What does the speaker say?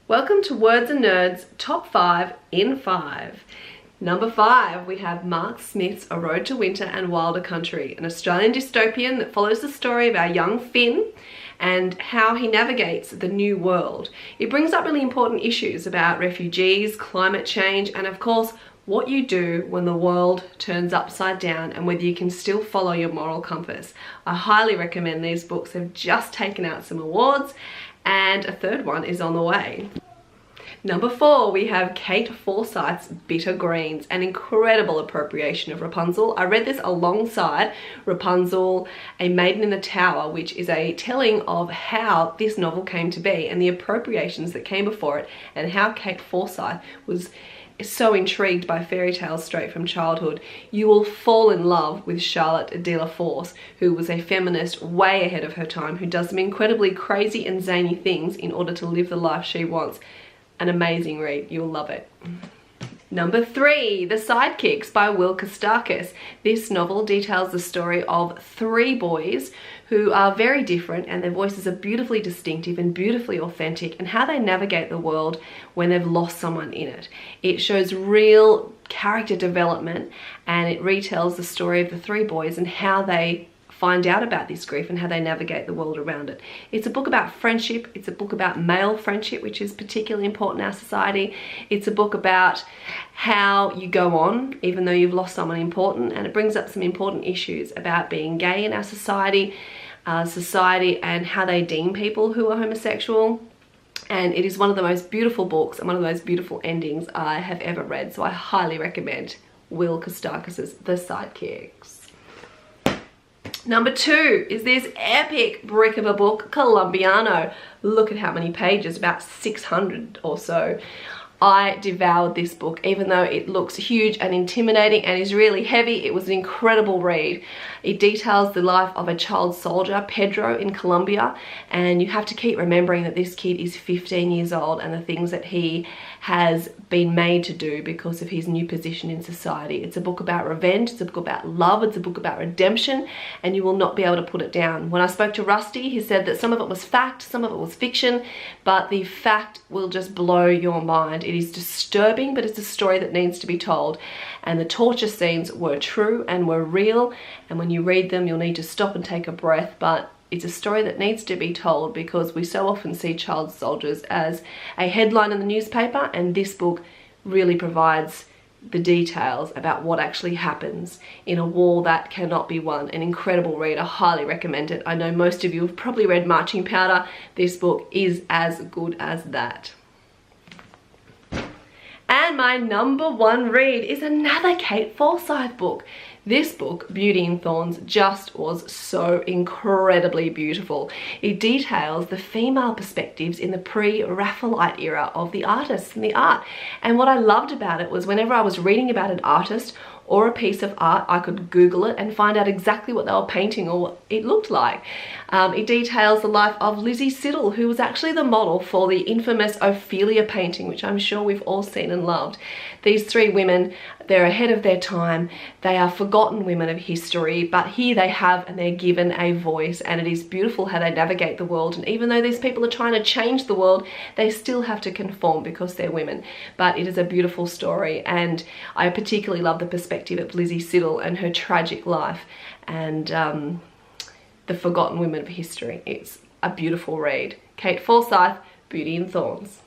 Welcome to Words and Nerds Top 5 in 5. Number 5, we have Mark Smith's A Road to Winter and Wilder Country, an Australian dystopian that follows the story of our young Finn and how he navigates the new world. It brings up really important issues about refugees, climate change, and of course, what you do when the world turns upside down and whether you can still follow your moral compass. I highly recommend these books. They've just taken out some awards and a third one is on the way. Number 4, we have Kate Forsyth's Bitter Greens, an incredible appropriation of Rapunzel. I read this alongside Rapunzel, A Maiden in the Tower, which is a telling of how this novel came to be and the appropriations that came before it and how Kate Forsyth was so intrigued by fairy tales straight from childhood. You will fall in love with Charlotte de la Force, who was a feminist way ahead of her time, who does some incredibly crazy and zany things in order to live the life she wants. An amazing read, you'll love it. Number 3, The Sidekicks by Will Kostakis. This novel details the story of 3 boys who are very different and their voices are beautifully distinctive and beautifully authentic, and how they navigate the world when they've lost someone in it. It shows real character development and it retells the story of the 3 boys and how they find out about this grief and how they navigate the world around it. It's a book about friendship. It's a book about male friendship, which is particularly important in our society. It's a book about how you go on even though you've lost someone important, and it brings up some important issues about being gay in our society and how they deem people who are homosexual. And it is one of the most beautiful books and one of the most beautiful endings I have ever read, so I highly recommend Will Kostakis' The Sidekicks. Number 2 is this epic brick of a book, Colombiano. Look at how many pages, about 600 or so. I devoured this book, even though it looks huge and intimidating and is really heavy. It was an incredible read. It details the life of a child soldier, Pedro, in Colombia, and you have to keep remembering that this kid is 15 years old and the things that he has been made to do because of his new position in society. It's a book about revenge, it's a book about love, it's a book about redemption, and you will not be able to put it down. When I spoke to Rusty, he said that some of it was fact, some of it was fiction, but the fact will just blow your mind. It is disturbing, but it's a story that needs to be told. And the torture scenes were true and were real, and when you read them, you'll need to stop and take a breath, but it's a story that needs to be told because we so often see child soldiers as a headline in the newspaper, and this book really provides the details about what actually happens in a war that cannot be won. An incredible read. I highly recommend it. I know most of you have probably read Marching Powder. This book is as good as that. And my number 1 read is another Kate Forsyth book. This book, Beauty and Thorns, just was so incredibly beautiful. It details the female perspectives in the pre-Raphaelite era of the artists and the art. And what I loved about it was whenever I was reading about an artist or a piece of art, I could Google it and find out exactly what they were painting or what it looked like. It details the life of Lizzie Siddle, who was actually the model for the infamous Ophelia painting, which I'm sure we've all seen and loved. These 3 women, they're ahead of their time. They are forgotten women of history, but here they have and they're given a voice, and it is beautiful how they navigate the world. And even though these people are trying to change the world, they still have to conform because they're women. But it is a beautiful story, and I particularly love the perspective of Lizzie Siddle and her tragic life and the forgotten women of history. It's a beautiful read. Kate Forsyth, Beauty and Thorns.